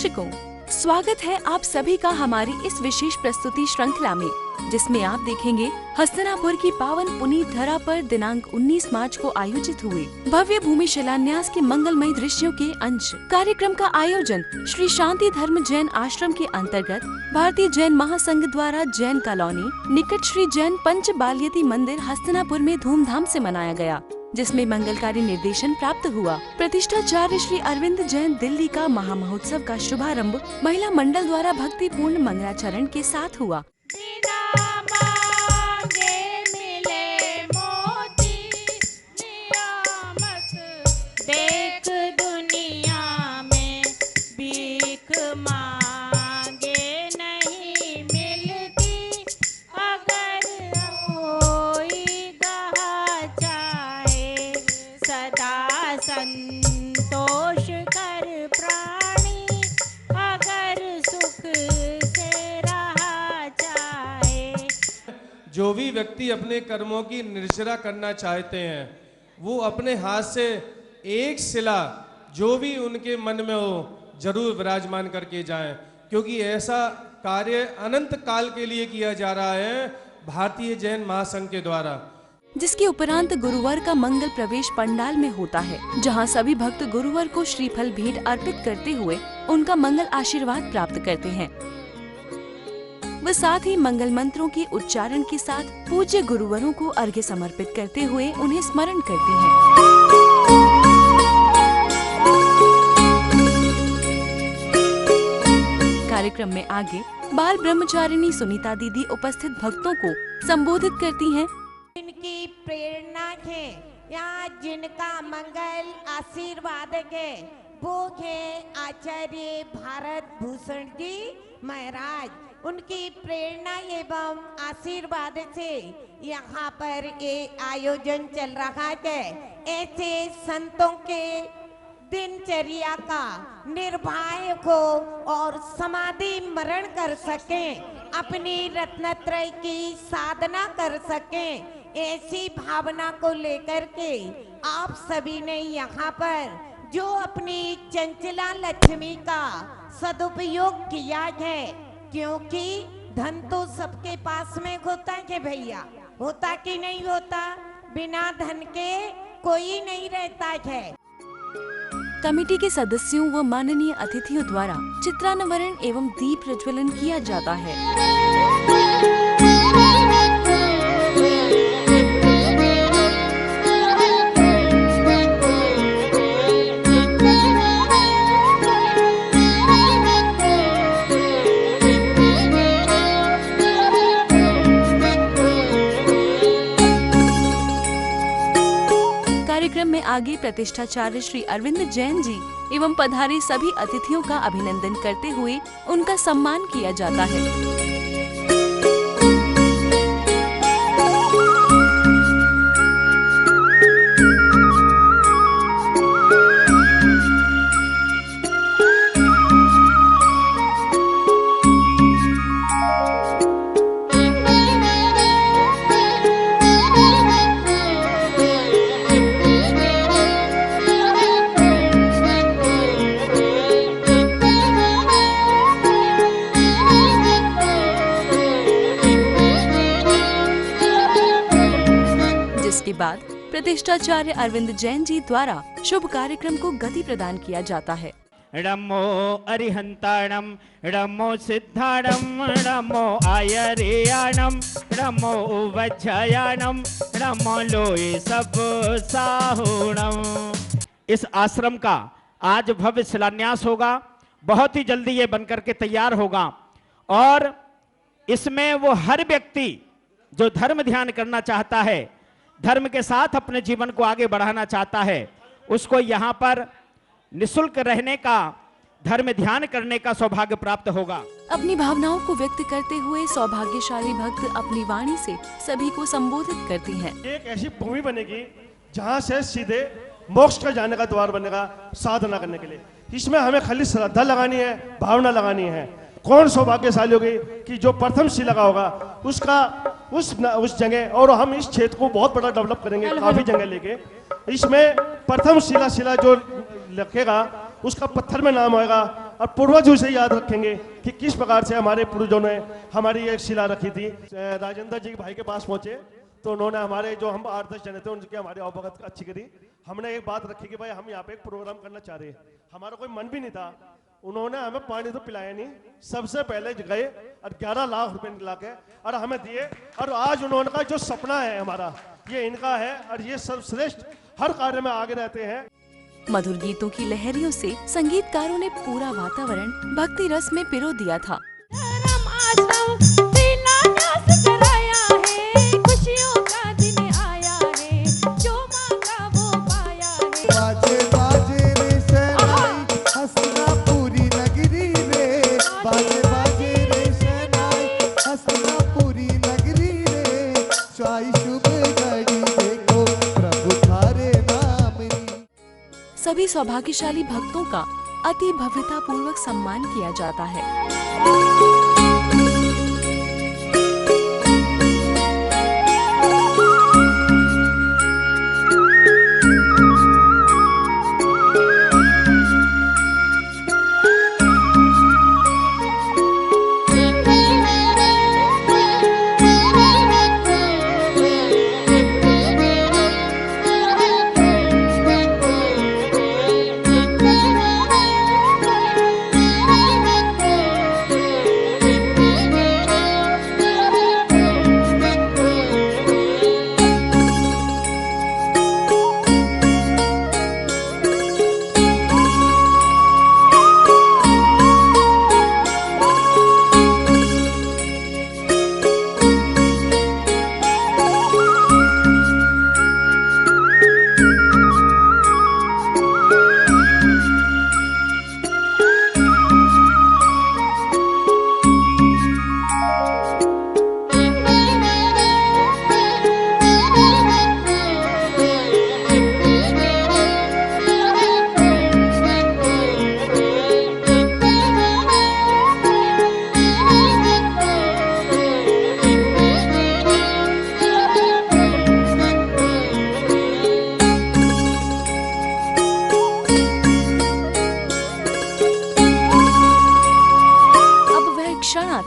दर्शकों, स्वागत है आप सभी का हमारी इस विशेष प्रस्तुति श्रृंखला में, जिसमें आप देखेंगे हस्तिनापुर की पावन पुनीत धरा पर दिनांक 19 मार्च को आयोजित हुए भव्य भूमि शिलान्यास के मंगलमय दृश्यों के अंश। कार्यक्रम का आयोजन श्री शांति धर्म जैन आश्रम के अंतर्गत भारतीय जैन महासंघ द्वारा जैन कॉलोनी निकट श्री जैन पंच बाल्यती मंदिर हस्तिनापुर में धूमधाम से मनाया गया, जिसमें मंगलकारी निर्देशन प्राप्त हुआ। प्रतिष्ठाचार्य श्री अरविंद जैन दिल्ली का महामहोत्सव का शुभारंभ महिला मंडल द्वारा भक्तिपूर्ण मंगलाचरण के साथ हुआ। संतोष कर प्राणी अगर सुख से रहा चाहे। जो भी व्यक्ति अपने कर्मों की निर्जरा करना चाहते हैं, वो अपने हाथ से एक शिला जो भी उनके मन में हो जरूर विराजमान करके जाएं, क्योंकि ऐसा कार्य अनंत काल के लिए किया जा रहा है भारतीय जैन महासंघ के द्वारा। जिसके उपरांत गुरुवार का मंगल प्रवेश पंडाल में होता है, जहां सभी भक्त गुरुवार को श्रीफल भेंट अर्पित करते हुए उनका मंगल आशीर्वाद प्राप्त करते हैं। व साथ ही मंगल मंत्रों के उच्चारण के साथ पूज्य गुरुवरों को अर्घ्य समर्पित करते हुए उन्हें स्मरण करते हैं। कार्यक्रम में आगे बाल ब्रह्मचारिणी सुनीता दीदी उपस्थित भक्तों को संबोधित करती हैं। इनकी प्रेरणा है या जिनका मंगल आशीर्वाद है, वो है आचार्य भारत भूषण जी महाराज। उनकी प्रेरणा एवं आशीर्वाद से यहाँ पर ये आयोजन चल रहा है। ऐसे संतों के दिनचर्या का निर्वाह हो और समाधि मरण कर सकें, अपनी रत्नत्रय की साधना कर सकें, ऐसी भावना को लेकर के आप सभी ने यहाँ पर जो अपनी चंचला लक्ष्मी का सदुपयोग किया है, क्योंकि धन तो सबके पास में होता है भैया, होता कि नहीं होता? बिना धन के कोई नहीं रहता है। कमेटी के सदस्यों व माननीय अतिथियों द्वारा चित्रानवरण एवं दीप प्रज्वलन किया जाता है। कार्यक्रम में आगे प्रतिष्ठाचार्य श्री अरविंद जैन जी एवं पधारे सभी अतिथियों का अभिनंदन करते हुए उनका सम्मान किया जाता है। इसके बाद प्रतिष्ठाचार्य अरविंद जैन जी द्वारा शुभ कार्यक्रम को गति प्रदान किया जाता है। नमो अरिहंताणम नमो सिद्धाणम नमो आयर्याणम नमो वज्रयाणम नमो लोये सब साहुणम। इस आश्रम का आज भव्य शिलान्यास होगा, बहुत ही जल्दी ये बनकर के तैयार होगा और इसमें वो हर व्यक्ति जो धर्म ध्यान करना चाहता है, धर्म के साथ अपने जीवन को आगे बढ़ाना चाहता है, उसको यहाँ पर निःशुल्क रहने का, धर्म ध्यान करने का सौभाग्य प्राप्त होगा। अपनी भावनाओं को व्यक्त करते हुए सौभाग्यशाली भक्त अपनी वाणी से सभी को संबोधित करती हैं। एक ऐसी भूमि बनेगी जहाँ से सीधे मोक्ष का जाने का द्वार बनेगा साधना करने के लिए। इसमें हमें खाली श्रद्धा लगानी है, भावना लगानी है। कौन सौभाग्यशाली होगी कि जो प्रथम शिला का होगा उसका उस जगह, और हम इस क्षेत्र को बहुत बड़ा डेवलप करेंगे, काफी जगह लेके। इसमें प्रथम शिला जो लिखेगा उसका पत्थर में नाम होगा और पूर्वजों से याद रखेंगे कि किस प्रकार से हमारे पूर्वजों ने हमारी एक शिला रखी थी। राजेंद्र जी भाई के पास पहुंचे तो उन्होंने हमारे जो हम 8-10 जने थे उनके हमारे अवगत अच्छी करी। हमने एक बात रखी कि भाई हम यहाँ पे एक प्रोग्राम करना चाह रहे हैं, हमारा कोई मन भी नहीं था। उन्होंने हमें पानी तो पिलाया नहीं, सबसे पहले गए और 11 लाख रुपए निकला के और हमें दिए। और आज उन्होंने का जो सपना है हमारा, ये इनका है और ये सर्वश्रेष्ठ हर कार्य में आगे रहते हैं। मधुर गीतों की लहरियों से संगीतकारों ने पूरा वातावरण भक्ति रस में पिरो दिया था। सभी सौभाग्यशाली भक्तों का अति भव्यता पूर्वक सम्मान किया जाता है।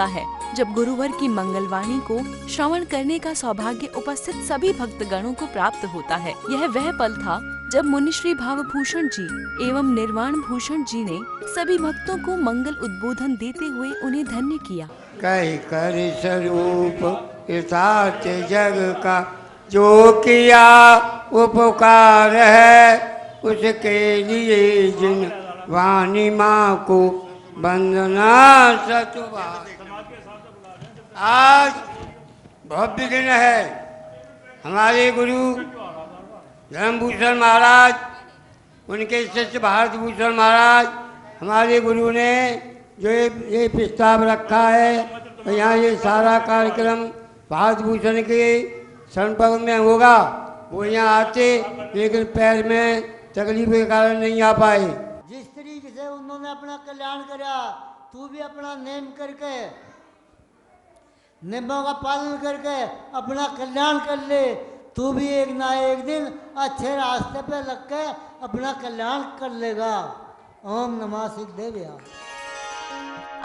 है जब गुरुवर की मंगलवाणी को श्रवण करने का सौभाग्य उपस्थित सभी भक्तगणों को प्राप्त होता है। यह वह पल था जब मुनिश्री भावभूषण जी एवं निर्वाण भूषण जी ने सभी भक्तों को मंगल उद्बोधन देते हुए उन्हें धन्य किया। कह कर स्वरूप यथार्थ जग का जो किया उपकार है, उसके लिए जिन वाणी माँ को वंदना सतुवार। आज भव्य दिन है। हमारे गुरु धर्मभूषण महाराज, उनके शिष्य भारत भूषण महाराज, हमारे गुरु ने जो ये प्रस्ताव रखा है तो यहाँ ये सारा कार्यक्रम भारत भूषण के संपर्क में होगा। वो यहाँ आते लेकिन पैर में तकलीफ के कारण नहीं आ पाए। जिस तरीके से उन्होंने अपना कल्याण करा, तू भी अपना नेम करके, नियमों का पालन करके अपना कल्याण कर ले। तू भी एक ना एक दिन अच्छे रास्ते पे लग के अपना कल्याण कर लेगा। ओम नमः सिद्धेभ्यः।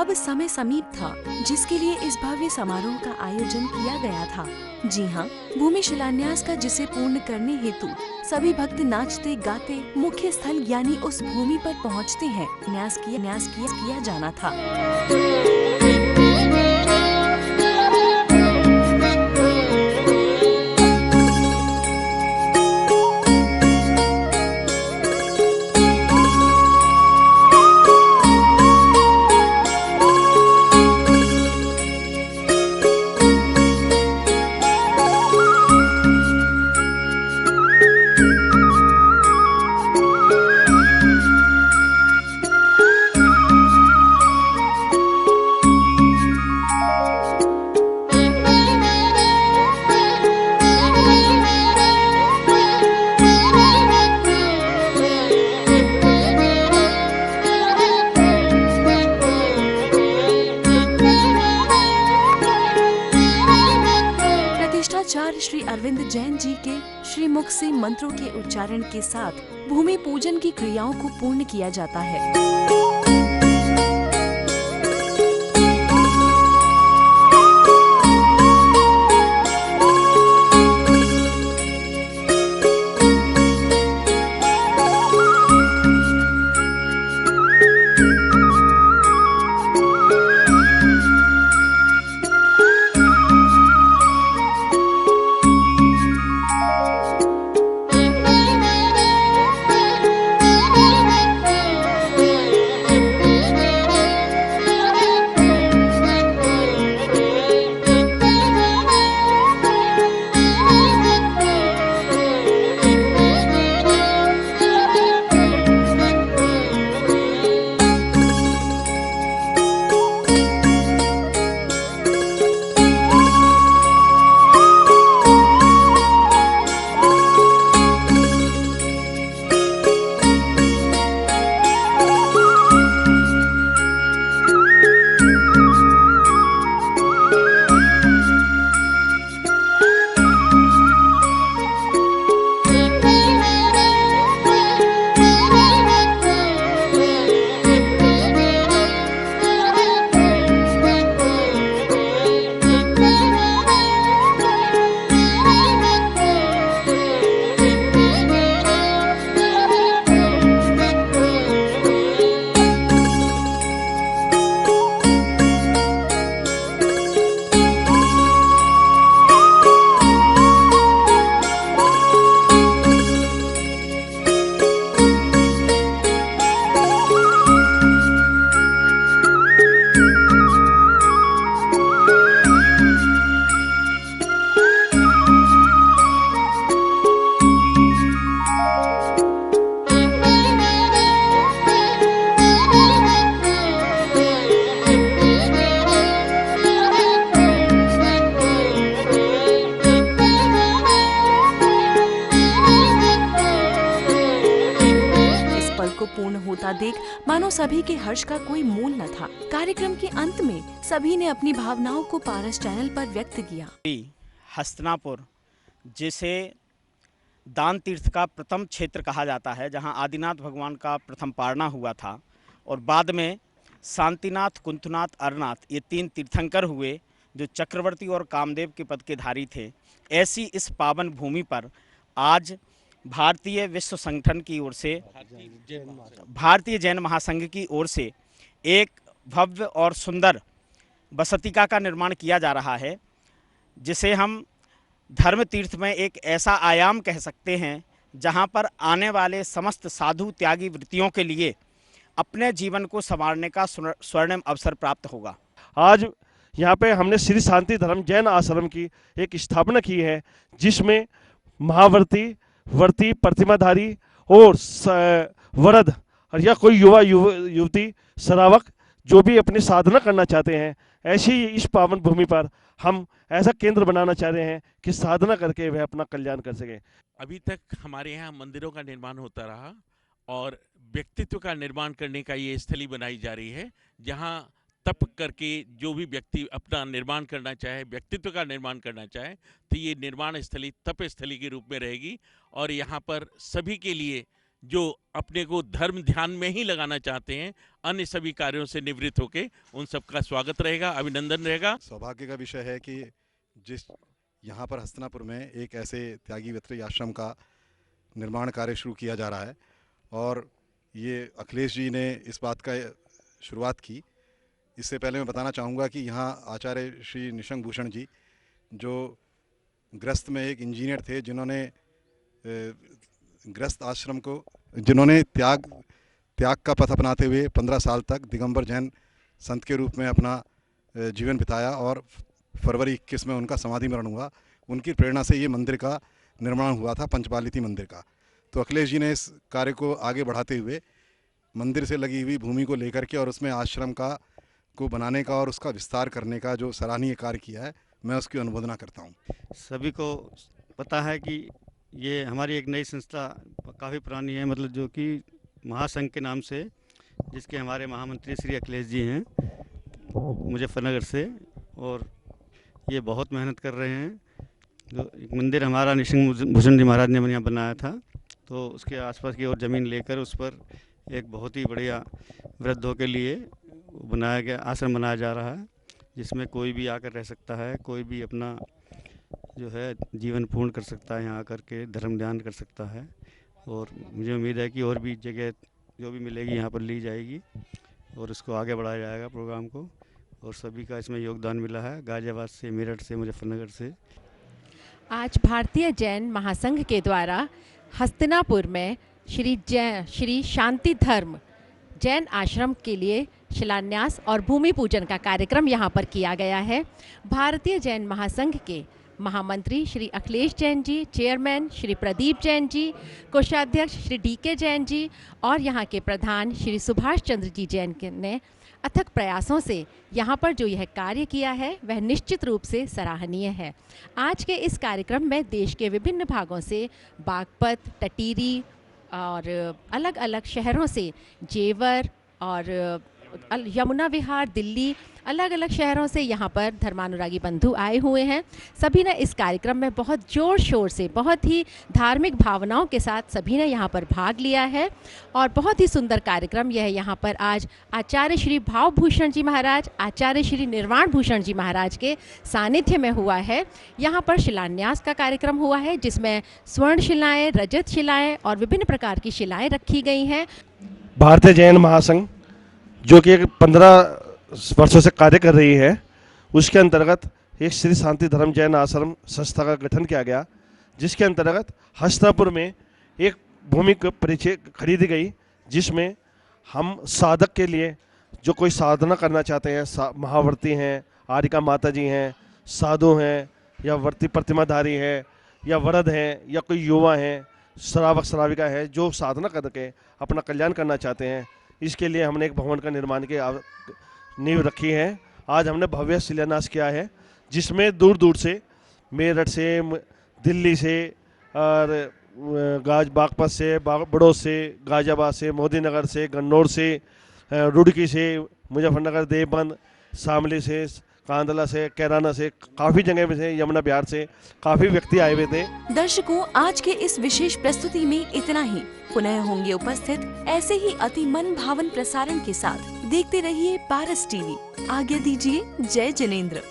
अब समय समीप था जिसके लिए इस भव्य समारोह का आयोजन किया गया था। जी हाँ, भूमि शिलान्यास का जिसे पूर्ण करने हेतु सभी भक्त नाचते गाते मुख्य स्थल यानी उस भूमि पर पहुँचते हैं। न्यास किया जाना था। श्री अरविंद जैन जी के श्रीमुख से मंत्रों के उच्चारण के साथ भूमि पूजन की क्रियाओं को पूर्ण किया जाता है। होता देख मानो सभी के हर्ष का कोई मूल न था। कार्यक्रम के अंत में सभी ने अपनी भावनाओं को पारस चैनल पर व्यक्त किया। हस्तिनापुर, जिसे दान तीर्थ का प्रथम क्षेत्र कहा जाता है, जहां आदिनाथ भगवान का प्रथम पारना हुआ था और बाद में शांतिनाथ, कुंथनाथ, अरनाथ, ये 3 तीर्थंकर हुए जो चक्रवर्ती और कामदेव के पद के धारी थे। ऐसी इस पावन भूमि पर आज भारतीय विश्व संगठन की ओर से, भारतीय जैन महासंघ की ओर से एक भव्य और सुंदर बसतिका का निर्माण किया जा रहा है, जिसे हम धर्म तीर्थ में एक ऐसा आयाम कह सकते हैं जहां पर आने वाले समस्त साधु त्यागी वृत्तियों के लिए अपने जीवन को संवारने का स्वर्णिम अवसर प्राप्त होगा। आज यहाँ पे हमने श्री शांति धर्म जैन आश्रम की एक स्थापना की है, जिसमें महावर्ती, वर्ती, प्रतिमाधारी और वरद या कोई युवा युवती, श्रावक जो भी अपनी साधना करना चाहते हैं, ऐसी इस पावन भूमि पर हम ऐसा केंद्र बनाना चाह रहे हैं कि साधना करके वह अपना कल्याण कर सके। अभी तक हमारे यहाँ मंदिरों का निर्माण होता रहा और व्यक्तित्व का निर्माण करने का ये स्थली बनाई जा रही है, जहाँ तप करके जो भी व्यक्ति अपना निर्माण करना चाहे, व्यक्तित्व का निर्माण करना चाहे, तो ये निर्माण स्थली तप स्थली के रूप में रहेगी। और यहाँ पर सभी के लिए जो अपने को धर्म ध्यान में ही लगाना चाहते हैं, अन्य सभी कार्यों से निवृत्त होकर उन सबका स्वागत रहेगा, अभिनंदन रहेगा। सौभाग्य का विषय है कि जिस यहाँ पर हस्तिनापुर में एक ऐसे त्यागी वित्री आश्रम का निर्माण कार्य शुरू किया जा रहा है और ये अखिलेश जी ने इस बात का शुरुआत की। इससे पहले मैं बताना चाहूँगा कि यहाँ आचार्य श्री निशंक भूषण जी, जो ग्रस्त में एक इंजीनियर थे, जिन्होंने ग्रस्त आश्रम को, जिन्होंने त्याग का पथ अपनाते हुए 15 साल तक दिगंबर जैन संत के रूप में अपना जीवन बिताया और फरवरी 21 में उनका समाधि मरण हुआ। उनकी प्रेरणा से ये मंदिर का निर्माण हुआ था, पंचपालिती मंदिर का। तो अखिलेश जी ने इस कार्य को आगे बढ़ाते हुए मंदिर से लगी हुई भूमि को लेकर के और उसमें आश्रम को बनाने का और उसका विस्तार करने का जो सराहनीय कार्य किया है, मैं उसकी अनुमोदना करता हूँ। सभी को पता है कि ये हमारी एक नई संस्था काफ़ी पुरानी है, मतलब जो कि महासंघ के नाम से, जिसके हमारे महामंत्री श्री अखिलेश जी हैं मुजफ्फरनगर से, और ये बहुत मेहनत कर रहे हैं। जो एक मंदिर हमारा निशंक भूषण जी महाराज ने यहाँ बनाया था, तो उसके आसपास की और ज़मीन लेकर उस पर एक बहुत ही बढ़िया वृद्धों के लिए बनाया गया आश्रम बनाया जा रहा है, जिसमें कोई भी आकर रह सकता है, कोई भी अपना जो है जीवन पूर्ण कर सकता है, यहाँ आकर के धर्म ध्यान कर सकता है। और मुझे उम्मीद है कि और भी जगह जो भी मिलेगी यहाँ पर ली जाएगी और इसको आगे बढ़ाया जाएगा प्रोग्राम को। और सभी का इसमें योगदान मिला है, गाजियाबाद से, मेरठ से, मुजफ्फरनगर से। आज भारतीय जैन महासंघ के द्वारा हस्तिनापुर में श्री शांति धर्म जैन आश्रम के लिए शिलान्यास और भूमि पूजन का कार्यक्रम यहाँ पर किया गया है। भारतीय जैन महासंघ के महामंत्री श्री अखिलेश जैन जी, चेयरमैन श्री प्रदीप जैन जी, कोषाध्यक्ष श्री DK जैन जी और यहाँ के प्रधान श्री सुभाष चंद्र जी जैन ने अथक प्रयासों से यहाँ पर जो यह कार्य किया है वह निश्चित रूप से सराहनीय है। आज के इस कार्यक्रम में देश के विभिन्न भागों से बागपत, टटीरी और अलग अलग शहरों से जेवर और यमुना विहार, दिल्ली, अलग अलग शहरों से यहाँ पर धर्मानुरागी बंधु आए हुए हैं। सभी ने इस कार्यक्रम में बहुत जोर शोर से, बहुत ही धार्मिक भावनाओं के साथ सभी ने यहाँ पर भाग लिया है और बहुत ही सुंदर कार्यक्रम यह यहाँ पर आज आचार्य श्री भावभूषण जी महाराज, आचार्य श्री निर्वाण भूषण जी महाराज के सानिध्य में हुआ है। यहाँ पर शिलान्यास का कार्यक्रम हुआ है, जिसमें स्वर्ण शिलाएँ, रजत शिलाएँ और विभिन्न प्रकार की शिलाएँ रखी गई हैं। भारतीय जैन महासंघ जो कि 15 वर्षों से कार्य कर रही है, उसके अंतर्गत एक श्री शांति धर्म जैन आश्रम संस्था का गठन किया गया, जिसके अंतर्गत हस्तिनापुर में एक भूमि परिचय खरीदी गई, जिसमें हम साधक के लिए जो कोई साधना करना चाहते हैं, महावर्ती हैं, आरिका माता जी हैं, साधु हैं या वर्ती प्रतिमाधारी है या वरद हैं या कोई युवा हैं, श्रावक श्राविका है, जो साधना करके अपना कल्याण करना चाहते हैं, इसके लिए हमने एक भवन का निर्माण की नींव रखी है। आज हमने भव्य शिलान्यास किया है, जिसमें दूर दूर से, मेरठ से, दिल्ली से और बागपत से, बड़ौद से, गाजियाबाद से, मोदी नगर से, गन्नौर से, रुड़की से, मुजफ्फरनगर, देवबंद, शामली से, कांदला से, कैराना से, काफ़ी जगह में से, यमुना बिहार से काफ़ी व्यक्ति आए हुए थे। दर्शकों, आज के इस विशेष प्रस्तुति में इतना ही। पुनः होंगे उपस्थित ऐसे ही अति मन भावन प्रसारण के साथ। देखते रहिए पारस टीवी। आज्ञा दीजिए। जय जिनेंद्र।